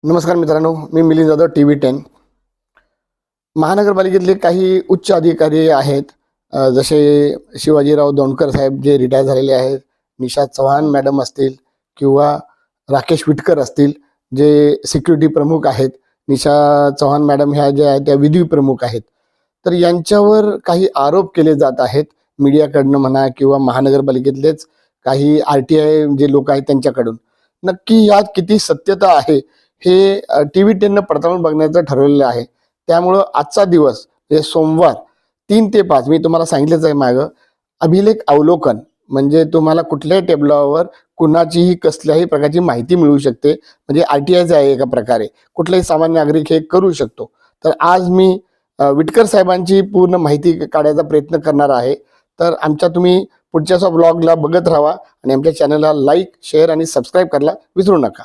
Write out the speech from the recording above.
नमस्कार मित्रांनो, मी मिलिंद जाधव TV10. महानगरपालिकेतले काही उच्च अधिकारी आहेत, जसे शिवाजीराव दौंडकर साहेब जे रिटायर झालेले आहेत, निशा चव्हाण मॅडम असतील किंवा राकेश विटकर असतील जे सिक्युरिटी प्रमुख आहेत. निशा चव्हाण मॅडम ह्या ज्या आहेत त्या विधी प्रमुख आहेत. तर यांच्यावर काही आरोप केले जात आहेत मीडियाकडनं म्हणा किंवा महानगरपालिकेतलेच काही RTI जे लोक आहेत त्यांच्याकडून. नक्की यात किती सत्यता आहे हे TV10 पडताळून बघण्याचं ठरवलेलं आहे. त्यामुळं आजचा दिवस म्हणजे सोमवार 3 ते 5 मी तुम्हाला सांगितलंच आहे मागं, अभिलेख अवलोकन म्हणजे तुम्हाला कुठल्याही टेबलावर कुणाचीही कसल्याही प्रकारची माहिती मिळू शकते. म्हणजे RTIच आहे एका प्रकारे, कुठलाही सामान्य नागरिक हे करू शकतो. तर आज मी विटकर साहेबांची पूर्ण माहिती काढायचा प्रयत्न करणार आहे. तर आमच्या तुम्ही पुढच्या व्लॉगला बघत राहा आणि आमच्या चॅनलला लाईक, शेअर आणि सबस्क्राईब करायला विसरू नका.